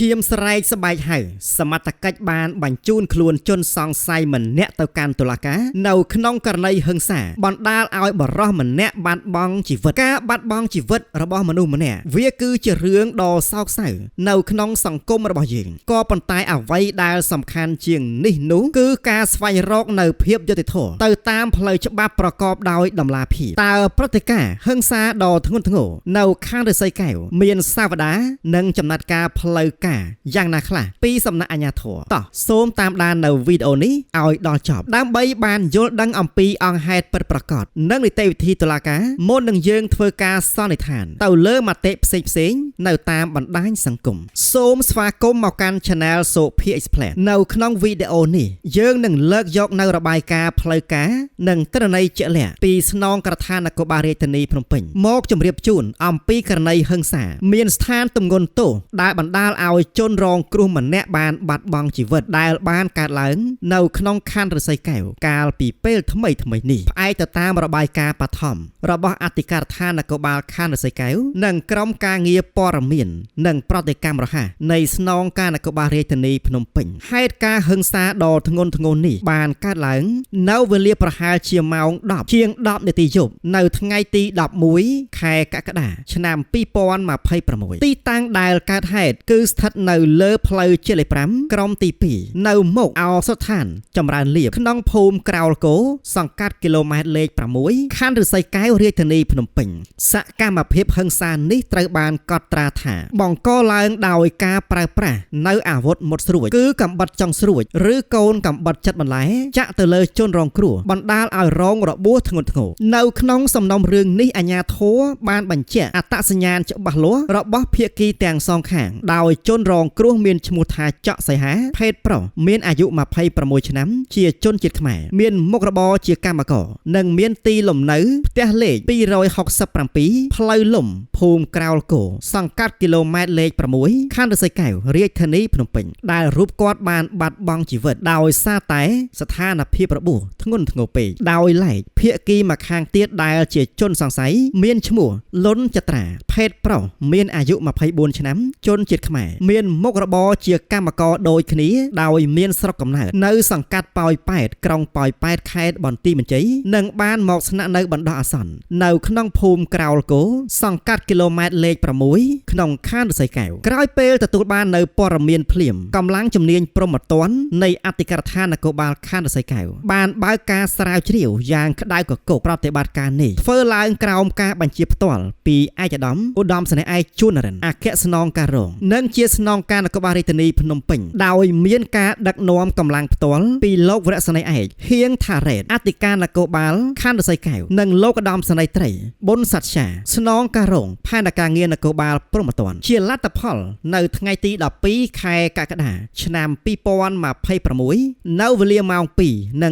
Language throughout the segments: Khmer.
ឈាមស្រែកស្បែកហៅសមត្ថកិច្ចបានបញ្ជូនខ្លួនជនសង្ស័យម្នាក់ទៅកាន់តុលាការនៅក្នុងករណីហិង្សាបណ្ដាលឲ្យបរិសម្នាក់បាត់បង់ជីវិតការបាត់បង់ជីវិតរបស់មនុស្សម្នាក់វាគឺជារឿងដ៏សោកសៅនៅក្នុងសង្គមរបស់យើងក៏ប៉ុន្តែអ្វីដែលសំខាន់ជាងនេះនោះគឺការស្វែងរកនៅភាពយុត្តិធម៌ទៅតាមផ្លូវច្បាប់ប្រកបដោយតម្លាភាពតើព្រឹត្តិការណ៍ហិង្សាដ៏ធ្ងន់ធ្ងរនៅខណ្ឌរិស័យកែវមានសាវតានិងចំណាត់ការផ្លូវការយ៉ាងណាខ្លះពីសំណាក់អាជ្ញាធរតោះសូមតាមដាននៅវីដេអូនេះឲ្យដល់ចប់ដើម្បីបានយល់ដឹងអំពីអង្គហេតុពិតប្រាកដនិងនីតិវិធីតុលាការមុននឹងយើងធ្វើការសន្និដ្ឋានទៅលើមតិផ្សេងៗនៅតាមបណ្ដាញសង្គមសូមស្វាគមន៍មកកាន់ Channel Sophie Explain នៅក្នុងវីដេអូនេះយើងនឹងលើកយកនៅរបាយការណ៍ផ្លូវការនិងទិន្នន័យជាក់លាក់ពីស្នងការដ្ឋាននគរបាលរាជធានីភ្នំពេញមកជម្រាបជូនអំពីករណីហិង្សាមានស្ថានទម្ងន់ទោសដែលបណ្ដាលឲ្យជនរងគ្រោះម្នាក់បានបាត់បង់ជីវិតដែលបានកើតឡើងនៅក្នុងខណ្ឌរិស័យកែវកាលពីពេលថ្មីនេះផ្អែកទៅតាមរបាយការណ៍បឋមរបស់អធិការដ្ឋាននគរបាលខណ្ឌរិស័យកែវនិងក្រុមការងារព័ត៌មាននិងប្រតិកម្មរហ័សនៃស្នងការនគរបាលរាជធានីភ្នំពេញហេតុការណ៍ហិង្សាដ៏ធ្ងន់ធ្ងរនេះបានកើតឡើងនៅវេលាប្រហែលជាម៉ោង10ជាង10នាទីយប់នៅថ្ងៃទី11ខែកក្កដាឆ្នាំ2026ទីតាំងដែលកើតហេតុគឺស្ថិតនៅលើផ្លូវជាលេខ5ក្រុមទី2នៅមុខអោសុឋានចម្រើនលៀបក្នុងភូមិក្រោលគោសង្កាត់គីឡូម៉ែត្រលេខ6ខណ្ឌរិស័យកែវរាជធានីភ្នំពេញសកម្មភាពហិង្សានេះត្រូវបានកត់ត្រាថាបង្កឡើងដោយការប្រើប្រាស់នៅអាវុធមុតស្រួចគឺកាំបិតចុងស្រួចឬកូនកាំបិតចិត្តបន្លែចាក់ទៅលើជនរងគ្រោះបណ្ដាលឲ្យរងរបួសធ្ងន់ធ្ងរនៅក្នុងសំណុំរឿងនេះអាជ្ញាធរបានបញ្ជាក់អត្តសញ្ញាណច្បាស់លាស់របស់ភាគីទាំងសងខាងដោយជនរងគ្រោះមានឈ្មោះថាច័កសីហាភេទប្រុសមានអាយុ26ឆ្នាំជាជនជាតិខ្មែរមានមុខរបរជាកម្មករនិងមានទីលំនៅផ្ទះលេខ267ផ្លូវលំភូមិក្រោលគោសង្កាត់គីឡូម៉ែត្រលេខ6ខណ្ឌរិស័យកែវរាជធានីភ្នំពេញដែលរូបគាត់បានបាត់បង់ជីវិតដោយសារតែស្ថានភាពរបួសធ្ងន់ធ្ងរពេកដោយឡែកភាគីម្ខាងទៀតដែលជាជនសង្ស័យមានឈ្មោះលុនចត្រាភេទប្រុសមានអាយុ24ឆ្នាំជនជាតិខ្មែរមានមុខរបរជាកម្មករដូចគ្នាដោយមានស្រុកកំណើតនៅសង្កាត់ប៉ោយប៉ែតក្រុងប៉ោយប៉ែតខេត្តបន្ទាយមានជ័យនិងបានមកស្នាក់នៅបណ្ដោះអាសន្ននៅក្នុងភូមិក្រោលគោសង្កាត់គីឡូម៉ែត្រលេខ6ក្នុងខណ្ឌរិស័យកែវក្រោយពេលទទួលបាននៅព័ត៌មានភ្លាមកម្លាំងជំនាញព្រហ្មទណ្ឌនៃអធិការដ្ឋាននគរបាលខណ្ឌរិស័យកែវបានបើកការស្រាវជ្រាវយ៉ាងក្តៅគគុកប្រតិបត្តិការនេះធ្វើឡើងក្រោមការបញ្ជាផ្ទាល់ពីឯកឧត្តមសេនីយ៍ឯកជួននរិនអគ្គស្នងការរងនិងជាស្នងការនគរបាលរាជធានីភ្នំពេញដោយមានការដឹកនាំកម្លាំងផ្ទាល់ពីលោកវរៈសេនីយ៍ឯកហៀងថារ៉េតអធិការនគរបាលខណ្ឌរិស័យកែវនិងលោកឧត្តមសេនីយ៍ត្រីប៊ុនសត្យាស្នងការរងផែនការងារនគរបាលព្រហ្មទណ្ឌជាលទ្ធផលនៅថ្ងៃទី12ខែកក្កដាឆ្នាំ2026នៅវេលាម៉ោង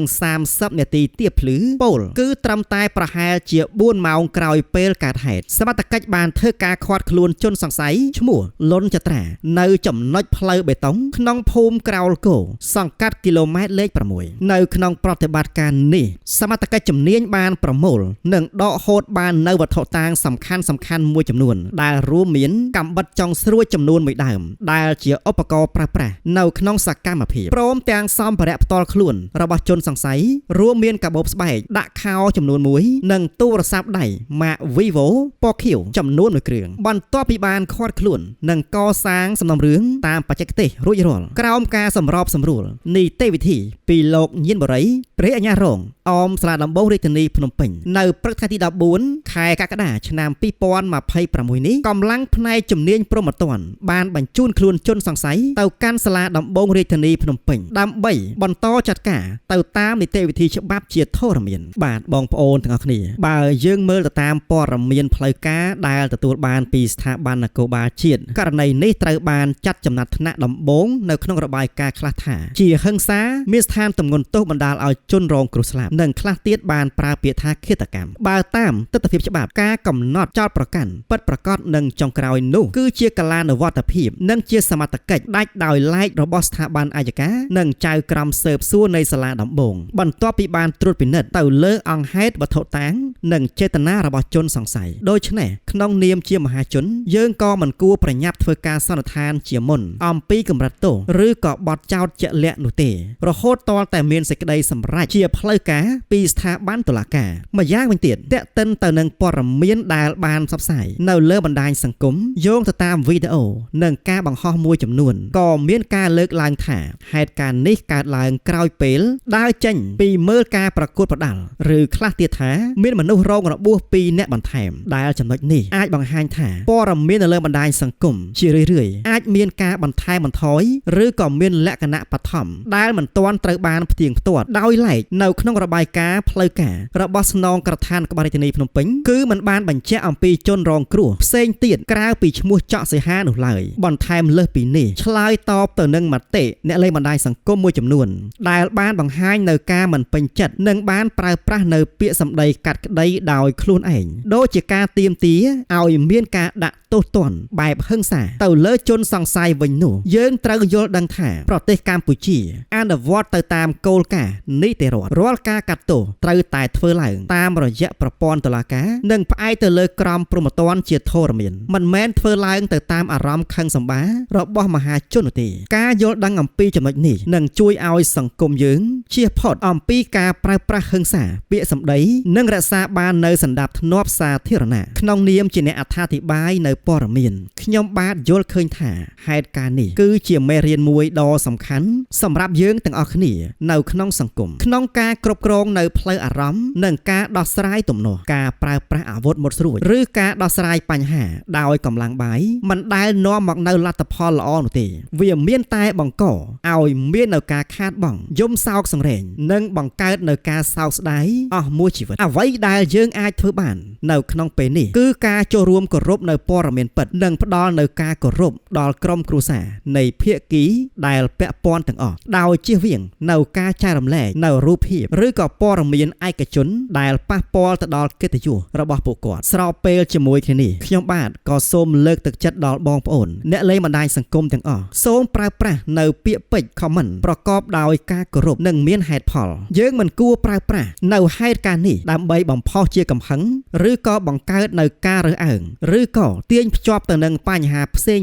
2:30នាទីទៀបភ្លឺពោលគឺត្រឹមតែប្រហែលជា4ម៉ោងក្រោយពេលកើតហេតុសមត្ថកិច្ចបានធ្វើការឃាត់ខ្លួនជនសង្ស័យឈ្មោះលុនចត្រានៅចំណុចផ្លូវបេតុងក្នុងភូមិក្រោលគោសង្កាត់គីឡូម៉ែត្រលេខ6នៅក្នុងប្រតិបត្តិការនេះសមត្ថកិច្ចជំនាញបានប្រមូលនិងដកហូតបាននៅវត្ថុតាងសំខាន់មួយចំនួនដែលរួមមានកាំបិតចុងស្រួចចំនួន1ដើមដែលជាឧបករណ៍ប្រើប្រាស់នៅក្នុងសកម្មភាពព្រមទាំងសម្ភារៈផ្ទាល់ខ្លួនរបស់ជនសង្ស័យរួមមានកាបូបស្បែកដាក់ខោចំនួន1និងទូរស័ព្ទដៃម៉ាក Vivo ពណ៌ខៀវចំនួន1គ្រឿងបន្ទាប់ពីបានឃាត់ខ្លួននិងកសាងសំណុំរឿងតាមបច្ចេកទេសរួចរាល់ក្រោមការសម្របសម្រួលនីតិវិធីពីលោកញៀនបរិយព្រះអាជ្ញារងអមសាលាដំបងរាជធានីភ្នំពេញនៅព្រឹកថ្ងៃទី14ខែកក្កដាឆ្នាំ2026នេះកម្លាំងផ្នែកជំនាញព្រហ្មទណ្ឌបានបញ្ជូនខ្លួនជនសង្ស័យទៅកាន់សាលាដំបងរាជធានីភ្នំពេញដើម្បីបន្តចាត់ការទៅតាមនីតិវិធីច្បាប់ជាធរមានបាទបងប្អូនទាំងអស់គ្នាបើយើងមើលទៅតាមព័ត៌មានផ្លូវការដែលទទួលបានពីស្ថាប័ននគរបាលជាតិករណីនេះត្រូវបានចាត់ចំណាត់ថ្នាក់ដំបូងនៅក្នុងរបាយការណ៍ខ្លះថាជាហិង្សាមានស្ថានទម្ងន់ទោសបណ្ដាលឲ្យជនរងគ្រោះស្លាប់និងខ្លះទៀតបានប្រើពាក្យថាឃាតកម្មបើតាមទស្សនវិជ្ជាច្បាប់ការកំណត់ចោទប្រកាន់ពិតប្រាកដនិងចុងក្រោយនោះគឺជាកាលានុវត្តភាពនិងជាសមត្ថកិច្ចដាច់ដោយឡែករបស់ស្ថាប័នអាយកានិងចៅក្រមស៊ើបសួរនៃសាលាដំបងបន្ទាប់ពីបានត្រួតពិនិត្យទៅលើអង្គហេតុវត្ថុតាងនិងចេតនារបស់ជនសង្ស័យដូច្នេះក្នុងនាមជាមហាជនយើងក៏មិនគួរប្រញាប់ធ្វើការសន្និដ្ឋាន នជាមុនអំពីកម្រិតទោសឬក៏បទចោទជាក់លាក់នោះទេរហូតតតែមានសេចក្តីសម្រេចជាផ្លូវការពីស្ថាប័នតុលាការម្យ៉ាងវិញទៀតតេតិនទៅនឹងព័ត៌មានដែលបានផ្សព្វផ្សាយនៅលើបណ្ដាញសង្គមយោងទៅតាមវីដេអូនិងការបង្ហោះមួយចំនួនក៏មានការលើកឡើងថាហេតុការណ៍នេះកើតឡើងក្រោយពេលដើរចេញពីមើលការប្រកួតប្រដាល់ឬខ្លះទៀតថាមានមនុស្សរងរបួស2នាក់បន្ថែមដែលចំណុចនេះអាចបង្ហាញថាព័ត៌មាននៅលើបណ្ដាញសង្គមជារឿយៗអាចមានការបន្ថែមបន្ថយឬក៏មានលក្ខណៈបឋមដែលមិនទាន់ត្រូវបានផ្ទៀងផ្ទាត់ដោយឡែកនៅក្នុងរបាយការណ៍ផ្លូវការរបស់ស្នងការដ្ឋានក្បាលរាជធានីភ្នំពេញគឺមិនបានបញ្ជាក់អំពីជនរងគ្រោះផ្សេងទៀតក្រៅពីឈ្មោះចောက်សីហានោះឡើយបន្ថែមលើសពីនេះឆ្លើយតបទៅនឹងមតិអ្នកលេងបណ្ដាញសង្គមមួយចំនួនដែលបានបង្ហាញនៅការមិនពេញចិត្តនិងបានប្រើប្រាស់នៅពាក្យសម្ដីកាត់ក្តីដោយខ្លួនឯងដូចជាការទាមទារឲ្យមានការដាក់ទោសទណ្ឌបែបហិង្សាទៅលើជនសង្ស័យវិញនោះយើងត្រូវយល់ដឹងថាប្រទេសកម្ពុជាអនុវត្តទៅតាមគោលការណ៍នីតិរដ្ឋរាល់ការកាត់ទោសត្រូវតែធ្វើឡើងតាមរយៈប្រព័ន្ធតុលាការនិងផ្អែកទៅលើក្រមព្រហ្មទណ្ឌជាធរមានមិនមែនធ្វើឡើងទៅតាមអារម្មណ៍ខឹងសម្បាររបស់មហាជននោះទេការយល់ដឹងអំពីចំណុចនេះនឹងជួយឲ្យសង្គមយើងជៀសផុតអំពីការប្រើប្រាស់ហិង្សាពាក្យសម្ដីនិងរក្សាបាននៅសណ្ដាប់ធ្នាប់សាធារណៈក្នុងនាមជាអ្នកអត្ថាធិប្បាយនៅព័ត៌មានខ្ញុំបាទយល់ឃើញថាហេតុការណ៍នេះគឺជាមេរៀនមួយដ៏សំខាន់សម្រាប់យើងទាំងអស់គ្នានៅក្នុងសង្គមក្នុងការគ្រប់គ្រងនៅផ្លូវអារម្មណ៍និងការដោះស្រាយទំនាស់ការប្រើប្រាស់អាវុធមុតស្រួចឬការដោះស្រាយបញ្ហាដោយកម្លាំងបាយមិនដែលនាំមកនៅលទ្ធផលល្អនោះទេវាមានតែបង្កឲ្យមាននៅការខាតបង់យំសោកសង្រេងនិងបង្កើតនៅការសោកស្ដាយអស់មួយជីវិតអ្វីដែលយើងអាចធ្វើបាននៅក្នុងពេលនេះគឺការចូលរួមគោរពនៅព័ត៌មានពិតនិងផ្ដល់នៅការគោរពដល់ក្រុមគ្រួសារនៃភាគីដែលពាក់ព័ន្ធទាំងអស់ដោយជៀសវាងនៅការចែករំលែកនៅរូបភាពឬក៏ព័ត៌មានឯកជនដែលប៉ះពាល់ទៅដល់កិត្តិយសរបស់ពួកគាត់ស្របពេលជាមួយគ្នានេះខ្ញុំបាទក៏សូមលើកទឹកចិត្តដល់បងប្អូនអ្នកលេងបណ្ដាញសង្គមទាំងអស់សូមប្រើប្រាស់នៅពាក្យពេចន៍ comment ប្រកបដោយការគោរពនិងមានហេតុផលយើងមិនគួរប្រើប្រាស់នៅហេតុការណ៍នេះដើម្បីបំផុសជាកំហឹងឬក៏បង្កើតនៅការរើសអើងឬក៏ទាញភ្ជាប់ទៅនឹងបញ្ហាផ្សេង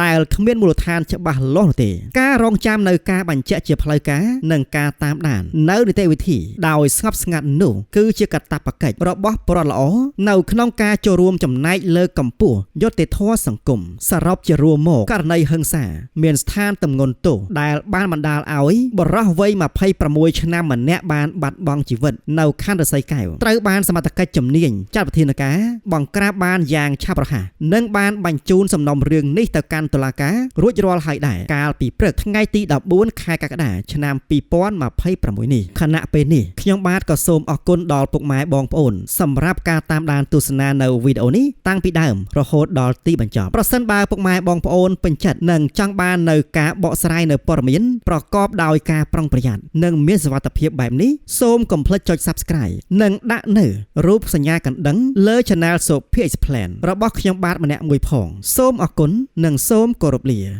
ដែលគ្មានមូលដ្ឋានច្បាស់លាស់នោះទេការរងចាំនៅការបញ្ជាក់ជាផ្លូវការនិងការតាមដាននៅនីតិវិធីដោយស្ងប់ស្ងាត់នោះគឺជាកាតព្វកិច្ចរបស់ពលរដ្ឋល្អនៅក្នុងការចូលរួមចំណែកលើកកម្ពស់យុត្តិធម៌សង្គមសរុបជារួមមកករណីហិង្សាមានស្ថានទម្ងន់ទោសដែលបានបណ្ដាលឲ្យបុរសវ័យ26ឆ្នាំម្នាក់បានបាត់បង់ជីវិតនៅខណ្ឌរសីកែវត្រូវបានសមត្ថកិច្ចជំនាញចាត់វិធានការបង្ក្រាបបានយ៉ាងឆាប់រហ័សនិងបានបញ្ជូនសំណុំរឿងនេះទៅកាន់តុលាការរួចរាល់ហើយដែរកាលពីព្រឹកថ្ងៃទី14ខែកក្កដាឆ្នាំ2026នេះខណៈពេលនេះខ្ញុំបាទក៏សូមអរគុណដល់ពុកម៉ែបងប្អូនសម្រាប់ការតាមដានទស្សនានៅវីដេអូនេះតាំងពីដើមរហូតដល់ទីបញ្ចប់ប្រសិនបើពុកម៉ែបងប្អូនពេញចិត្តនិងចង់បាននៅការបកស្រាយនៅព័ត៌មានប្រកបដោយការប្រុងប្រយ័ត្ននិងមានសុវត្ថិភាពបែបនេះសូមកុំភ្លេចចុច Subscribe និងដាក់នៅរូបសញ្ញាកណ្ដឹងលើ Channel Sophie Explain របស់ខ្ញុំបាទម្នាក់មួយផងសូមអរគុណនិងសូមគោរពលា